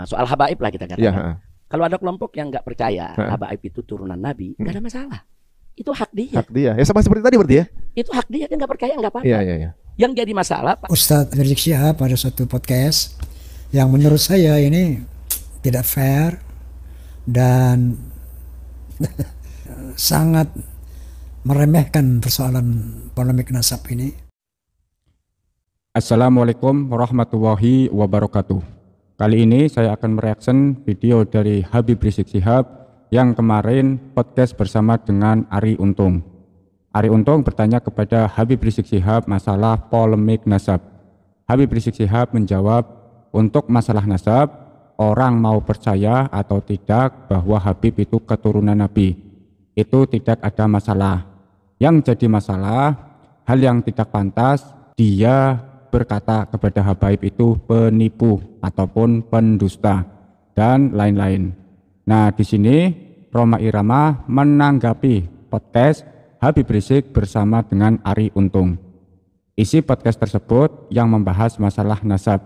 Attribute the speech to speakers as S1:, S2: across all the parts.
S1: Soal habaib lah kita katakan.
S2: Ya.
S1: Kalau ada kelompok yang nggak percaya habaib itu turunan Nabi, nggak ada masalah. Itu hak dia.
S2: Hak dia. Ya sama seperti tadi berarti ya.
S1: Itu hak dia nggak percaya nggak apa-apa.
S2: Iya.
S1: Yang jadi masalah, Pak
S3: Ustadz Rizik Syihab pada suatu podcast yang menurut saya ini tidak fair dan sangat meremehkan persoalan polemik nasab ini.
S4: Assalamualaikum warahmatullahi wabarakatuh. Kali ini saya akan mereaction video dari Habib Rizik Syihab yang kemarin podcast bersama dengan Arie Untung. Arie Untung bertanya kepada Habib Rizik Syihab masalah polemik nasab. Habib Rizik Syihab menjawab, untuk masalah nasab, orang mau percaya atau tidak bahwa Habib itu keturunan Nabi. Itu tidak ada masalah. Yang jadi masalah, hal yang tidak pantas, dia berkata kepada habaib itu penipu ataupun pendusta dan lain-lain. Nah, di sini Rhoma Irama menanggapi podcast Habib Rizik bersama dengan Arie Untung. Isi podcast tersebut yang membahas masalah nasab.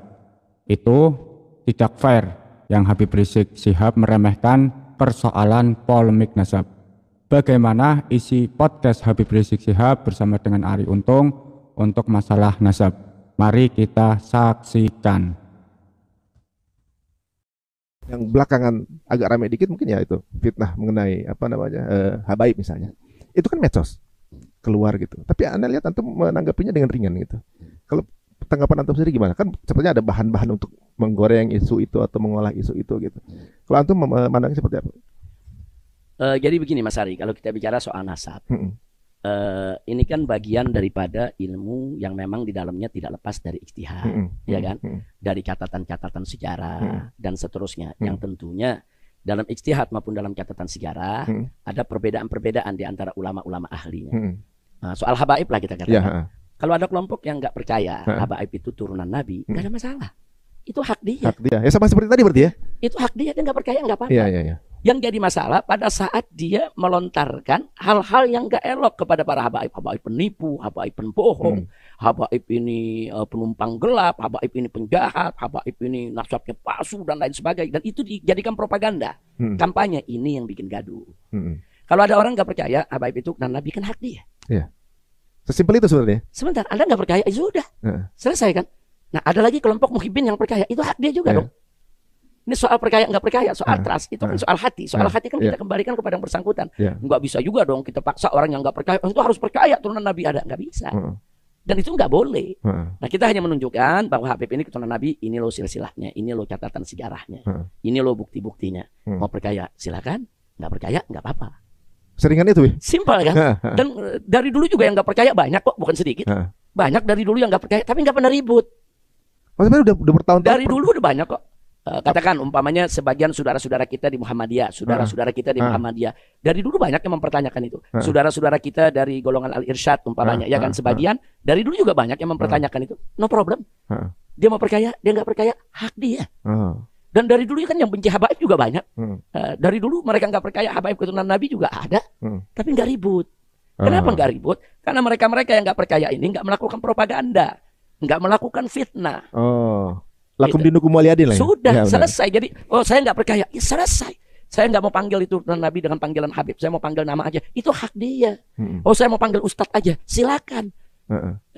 S4: Itu tidak fair yang Habib Rizik Syihab meremehkan persoalan polemik nasab. Bagaimana isi podcast Habib Rizik Syihab bersama dengan Arie Untung untuk masalah nasab? Mari kita saksikan.
S2: Yang belakangan agak ramai dikit mungkin ya itu fitnah mengenai habaib misalnya. Itu kan medsos keluar gitu. Tapi Anda lihat antum menanggapinya dengan ringan gitu. Kalau tanggapan antum sendiri gimana? Kan sepertinya ada bahan-bahan untuk menggoreng isu itu atau mengolah isu itu gitu. Kalau antum memandangnya seperti apa?
S1: Jadi begini Mas Ari, kalau kita bicara soal nasab, ini kan bagian daripada ilmu yang memang di dalamnya tidak lepas dari ijtihad, ya kan? Dari catatan-catatan sejarah dan seterusnya, yang tentunya dalam ijtihad maupun dalam catatan sejarah ada perbedaan-perbedaan di antara ulama-ulama ahlinya. Soal habaib lah kita katakan. Kalau ada kelompok yang nggak percaya habaib itu turunan Nabi, nggak ada masalah. Itu hak dia.
S2: Hak dia. Ya sama seperti tadi berarti ya. Itu
S1: hak dia nggak percaya nggak apa-apa.
S2: Iya.
S1: Yang jadi masalah pada saat dia melontarkan hal-hal yang gak elok kepada para habaib. Habaib penipu, habaib pembohong, habaib ini penumpang gelap, habaib ini penjahat, habaib ini nasabnya palsu dan lain sebagainya. Dan itu dijadikan propaganda. Kampanye ini yang bikin gaduh. Kalau ada orang gak percaya habaib itu dan Nabi, kan hak dia.
S2: Iya. Sesimpel itu sebenarnya.
S1: Sebentar, Anda gak percaya, ya sudah. Selesai kan? Nah, ada lagi kelompok muhibbin yang percaya, itu hak dia juga dong. Ini soal percaya nggak percaya, soal trust, itu kan soal hati. Soal hati kan kita kembalikan kepada yang bersangkutan. Nggak bisa juga dong kita paksa orang yang nggak percaya, itu harus percaya turunan Nabi ada, nggak bisa. Dan itu nggak boleh. Nah, kita hanya menunjukkan bahwa Habib ini keturunan Nabi, ini loh silsilahnya, ini loh catatan sejarahnya, ini loh bukti-buktinya. Mau percaya silakan, nggak percaya nggak apa-apa.
S2: Seringan itu ya?
S1: Simpel kan? Dan dari dulu juga yang nggak percaya banyak kok, bukan sedikit. Banyak dari dulu yang nggak percaya, tapi nggak pernah ribut.
S2: Maksudnya udah bertahun-tahun.
S1: Dari dulu udah banyak kok. Katakan umpamanya sebagian saudara-saudara kita di Muhammadiyah, saudara-saudara kita di Muhammadiyah, dari dulu banyak yang mempertanyakan itu. Saudara-saudara kita dari golongan Al-Irsyad umpamanya, ya kan, sebagian dari dulu juga banyak yang mempertanyakan itu. No problem. Dia mau percaya, dia nggak percaya, hak dia. Dan dari dulu kan yang benci habaib juga banyak. Dari dulu mereka nggak percaya habaib keturunan Nabi juga ada, tapi nggak ribut. Kenapa nggak ribut? Karena mereka-mereka yang nggak percaya ini nggak melakukan propaganda, nggak melakukan fitnah.
S2: Lakum dinukum waliyadin lah ya?
S1: Sudah selesai. Jadi saya nggak percaya, ya selesai. Saya nggak mau panggil itu Nabi dengan panggilan Habib, saya mau panggil nama aja, itu hak dia. Saya mau panggil Ustadz aja, silakan.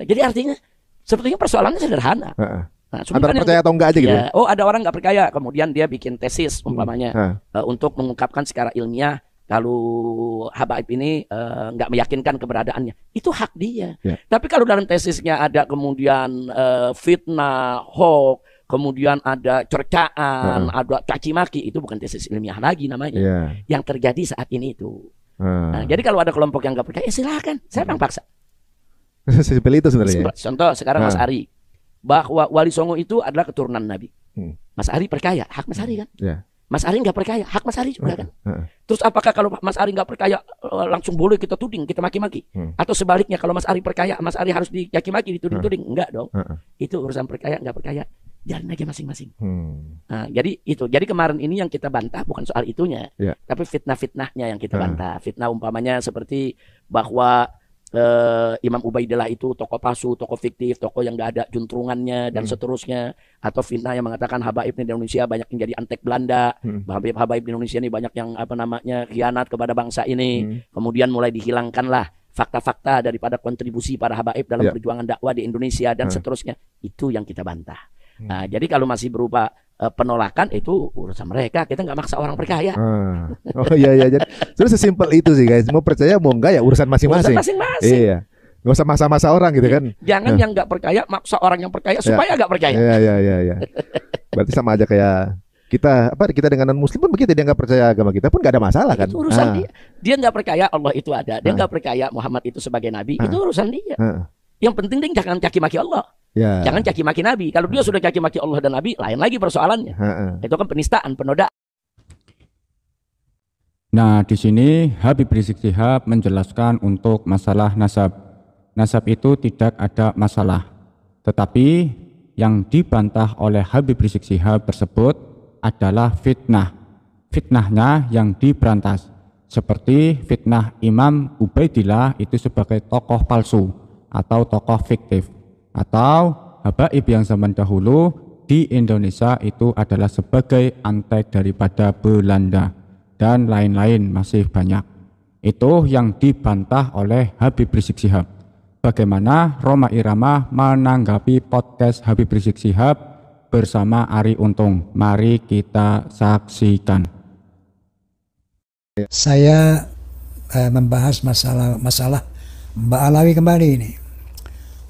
S1: Jadi artinya sebetulnya persoalannya sederhana. Nah,
S2: antara percaya atau enggak aja gitu.
S1: Ya, ada orang nggak percaya, kemudian dia bikin tesis umpamanya untuk mengungkapkan secara ilmiah kalau habaib ini nggak meyakinkan keberadaannya, itu hak dia. Tapi kalau dalam tesisnya ada kemudian fitnah, hoax, kemudian ada cercaan, ada caci maki, itu bukan tesis ilmiah lagi namanya. Yang terjadi saat ini itu. Nah, jadi kalau ada kelompok yang nggak percaya, silakan. Saya bang paksa.
S2: Sesimpel itu sebenarnya.
S1: Contoh sekarang Mas Arie, bahwa Wali Songo itu adalah keturunan Nabi. Mas Arie percaya, hak Mas Arie kan? Mas Arie nggak percaya, hak Mas Arie juga kan? Terus apakah kalau Mas Arie nggak percaya langsung boleh kita tuding, kita maki-maki? Atau sebaliknya, kalau Mas Arie percaya, Mas Arie harus dicaki-maki, dituding-tuding? Enggak dong. Itu urusan percaya nggak percaya, jalan aja masing-masing. Nah, jadi kemarin ini yang kita bantah bukan soal itunya, tapi fitnah-fitnahnya yang kita bantah. Fitnah umpamanya seperti bahwa Imam Ubaidillah itu tokoh palsu, tokoh fiktif, tokoh yang gak ada juntrungannya dan seterusnya. Atau fitnah yang mengatakan habaib di Indonesia banyak yang jadi antek Belanda, habaib di Indonesia ini banyak yang khianat kepada bangsa ini. Kemudian mulai dihilangkanlah fakta-fakta daripada kontribusi para habaib dalam perjuangan dakwah di Indonesia dan seterusnya. Itu yang kita bantah. Nah, jadi kalau masih berupa penolakan itu urusan mereka, kita nggak maksa orang percaya.
S2: Oh iya, jadi terus sesimpel itu sih guys, mau percaya mau enggak ya urusan masing-masing. Iya, nggak usah masa-masa orang gitu kan.
S1: Jangan yang nggak percaya maksa orang yang percaya supaya nggak percaya.
S2: Iya. Berarti sama aja kayak kita dengan non muslim pun begitu, dia nggak percaya agama kita pun nggak ada masalah kan.
S1: Itu urusan dia nggak percaya Allah itu ada, dia nggak percaya Muhammad itu sebagai nabi, itu urusan dia. Yang penting dia jangan caci maki Allah. Jangan caci maki Nabi. Kalau dia sudah caci maki Allah dan Nabi, lain lagi persoalannya. Itu kan penistaan, penodaan.
S4: Nah, di sini Habib Rizik Syihab menjelaskan untuk masalah nasab. Nasab itu tidak ada masalah. Tetapi yang dibantah oleh Habib Rizik Syihab tersebut adalah fitnah. Fitnahnya yang diberantas. Seperti fitnah Imam Ubaidillah itu sebagai tokoh palsu atau tokoh fiktif. Atau habaib yang zaman dahulu di Indonesia itu adalah sebagai antek daripada Belanda dan lain-lain masih banyak. Itu yang dibantah oleh Habib Rizik Syihab. Bagaimana Roma Irama menanggapi podcast Habib Rizik Syihab bersama Ari Untung? Mari kita saksikan.
S3: Saya membahas masalah Mbak Alawi kembali ini.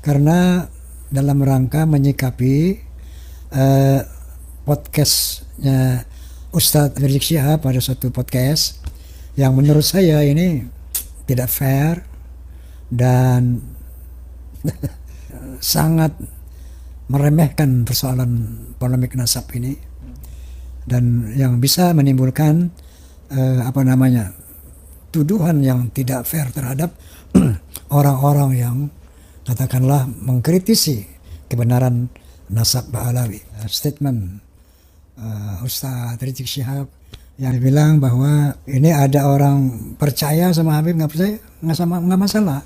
S3: Karena dalam rangka menyikapi podcastnya Ustadz Rizik Syihab pada suatu podcast yang menurut saya ini tidak fair dan sangat meremehkan persoalan polemik nasab ini, dan yang bisa menimbulkan tuduhan yang tidak fair terhadap orang-orang yang katakanlah mengkritisi kebenaran nasab Ba'alawi. Statement Ustadz Rizik Syihab yang bilang bahwa ini ada orang percaya sama Habib, nggak percaya nggak masalah.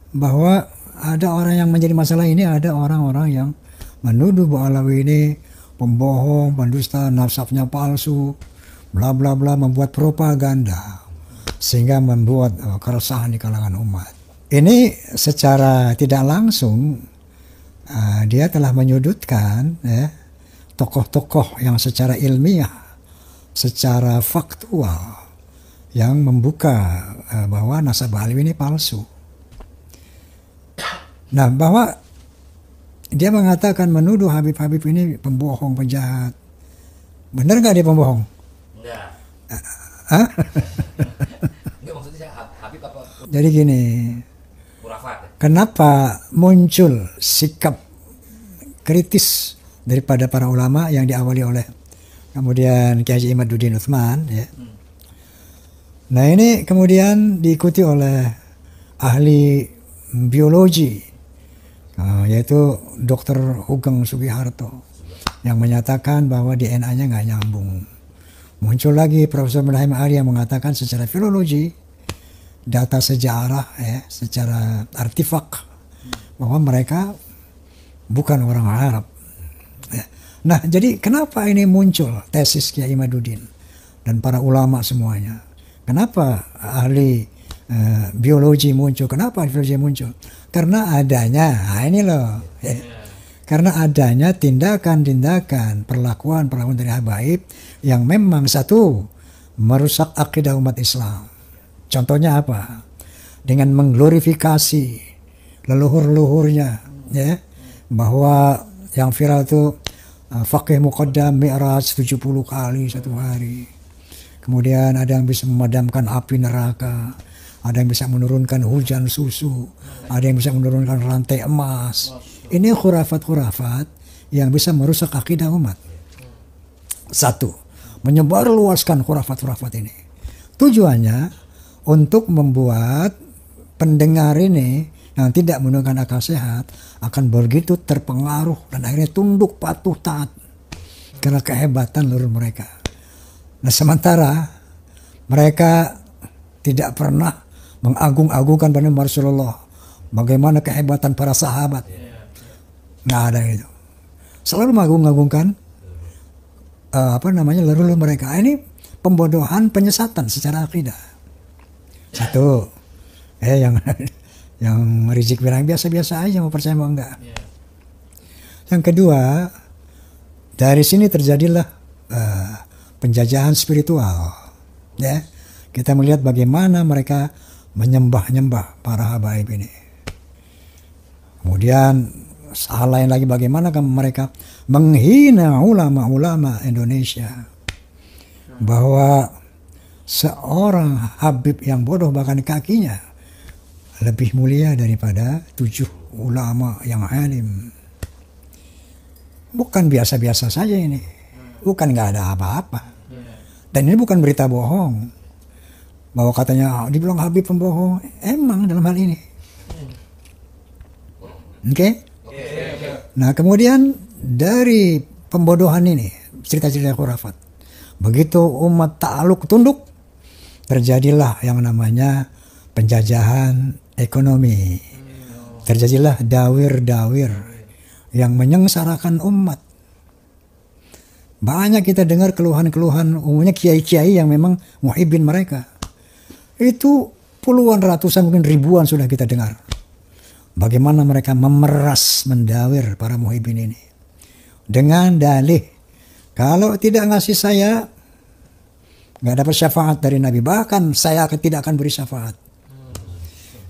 S3: Bahwa ada orang yang menjadi masalah ini, ada orang-orang yang menuduh Ba'alawi ini pembohong, pendusta, nasabnya palsu, bla bla bla, membuat propaganda sehingga membuat keresahan di kalangan umat. Ini secara tidak langsung dia telah menyudutkan tokoh-tokoh yang secara ilmiah, secara faktual yang membuka bahwa nasab Ba'alawi ini palsu. Nah, bahwa dia mengatakan menuduh Habib-Habib ini pembohong, penjahat. Benar nggak dia pembohong?
S1: Enggak. Enggak, maksudnya Habib apa?
S3: Jadi gini. Kenapa muncul sikap kritis daripada para ulama yang diawali oleh kemudian Kiai Haji Imaduddin Utsman, ya. Nah, ini kemudian diikuti oleh ahli biologi, yaitu Dr. Hugeng Sugiharto, yang menyatakan bahwa DNA-nya nggak nyambung. Muncul lagi Profesor Ibrahim Arya mengatakan secara filologi, data sejarah, secara artefak, bahwa mereka bukan orang Arab. Nah, jadi kenapa ini muncul tesis Kiai Imaduddin dan para ulama semuanya? Kenapa ahli biologi muncul? Kenapa ahli biologi muncul? Karena adanya, ini loh, karena adanya tindakan-tindakan, perlakuan dari habaib yang memang satu, merusak akidah umat Islam. Contohnya apa? Dengan mengglorifikasi leluhur-leluhurnya, ya, bahwa yang viral itu faqih muqaddam mi'raj 70 kali satu hari. Kemudian ada yang bisa memadamkan api neraka, ada yang bisa menurunkan hujan susu, ada yang bisa menurunkan rantai emas. Ini khurafat-khurafat yang bisa merusak akidah umat. Satu, menyebarluaskan khurafat-khurafat ini. Tujuannya untuk membuat pendengar ini yang tidak menggunakan akal sehat akan begitu terpengaruh dan akhirnya tunduk patuh taat karena kehebatan leluhur mereka. Nah, sementara mereka tidak pernah mengagung-agungkan pada Rasulullah, bagaimana kehebatan para sahabat. Nggak ada itu. Selalu mengagung-agungkan leluhur mereka. Ini pembodohan, penyesatan secara akidah. Satu, yang Rizik bilang biasa-biasa aja, mau percaya mau enggak. Yang kedua, dari sini terjadilah penjajahan spiritual. Ya, kita melihat bagaimana mereka menyembah-nyembah para habaib ini. Kemudian hal lain lagi, bagaimana mereka menghina ulama-ulama Indonesia. Bahwa seorang habib yang bodoh bahkan kakinya lebih mulia daripada 7 ulama yang alim. Bukan biasa-biasa saja ini. Bukan nggak ada apa-apa. Dan ini bukan berita bohong. Bahwa katanya dibilang Habib pembohong. Emang dalam hal ini. Oke? Nah kemudian dari pembodohan ini, cerita-cerita khurafat. Begitu umat takluk tunduk, terjadilah yang namanya penjajahan ekonomi. Terjadilah dawir-dawir yang menyengsarakan umat. Banyak kita dengar keluhan-keluhan umumnya kiai-kiai yang memang muhibbin mereka. Itu puluhan, ratusan, mungkin ribuan sudah kita dengar. Bagaimana mereka memeras, mendawir para muhibbin ini. Dengan dalih, kalau tidak ngasih saya, nggak dapat syafaat dari Nabi. Bahkan saya tidak akan beri syafaat.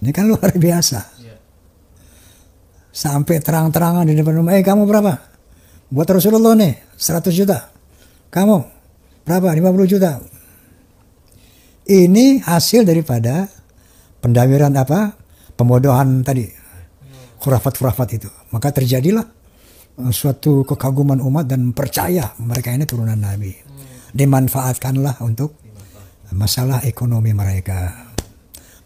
S3: Ini kan luar biasa. Sampai terang-terangan di depan rumah. Kamu berapa? Buat Rasulullah nih, 100 juta. Kamu berapa? 50 juta. Ini hasil daripada pendawiran pembodohan tadi. Khurafat-khurafat itu. Maka terjadilah suatu kekaguman umat dan percaya mereka ini turunan Nabi. Dimanfaatkanlah untuk masalah ekonomi mereka.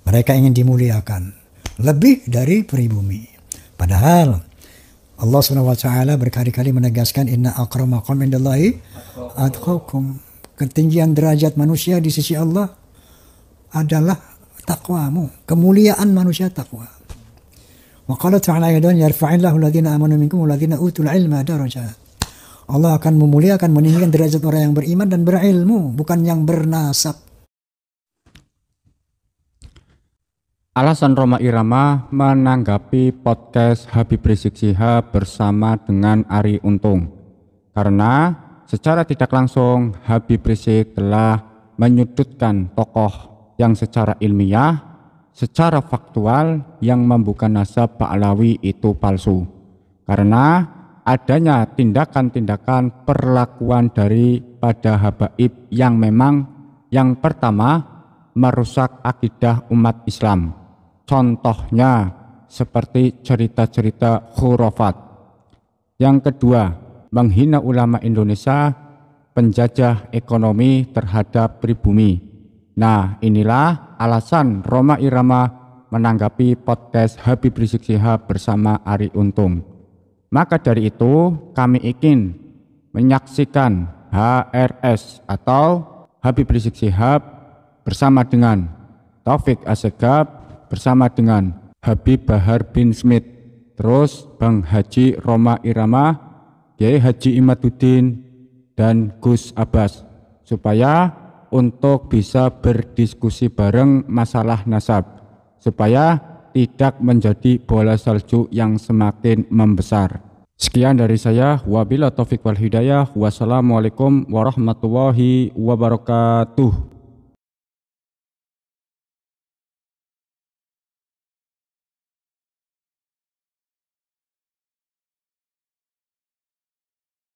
S3: Mereka ingin dimuliakan lebih dari pribumi. Padahal Allah SWT berkali-kali menegaskan inna akramakum indallahi atqakum. Ketinggian derajat manusia di sisi Allah adalah takwamu. Kemuliaan manusia takwa. Wa qala ta'ala aydan yarfa'illahu alladhina amanu minkum walladhina utul ilma darajat. Allah akan memuliakan, meninggikan derajat orang yang beriman dan berilmu, bukan yang bernasab.
S4: Alasan Rhoma Irama menanggapi podcast Habib Rizik Syihab bersama dengan Arie Untung. Karena secara tidak langsung Habib Rizik telah menyudutkan tokoh yang secara ilmiah, secara faktual yang membuka nasab Ba'lawi itu palsu. Karena adanya tindakan-tindakan perlakuan daripada habaib yang memang yang pertama merusak akidah umat Islam. Contohnya seperti cerita-cerita khurafat. Yang kedua, menghina ulama Indonesia, penjajah ekonomi terhadap pribumi. Nah, inilah alasan Rhoma Irama menanggapi podcast Habib Rizik Syihab bersama Arie Untung. Maka dari itu, kami ingin menyaksikan HRS atau Habib Rizik Syihab bersama dengan Taufik Assegaf, bersama dengan Habib Bahar bin Smith, terus Bang Haji Rhoma Irama, Kiai Haji Imaduddin, dan Gus Abbas, supaya untuk bisa berdiskusi bareng masalah nasab, supaya tidak menjadi bola salju yang semakin membesar. Sekian dari saya, wabillahi taufik wal hidayah, wassalamualaikum warahmatullahi wabarakatuh.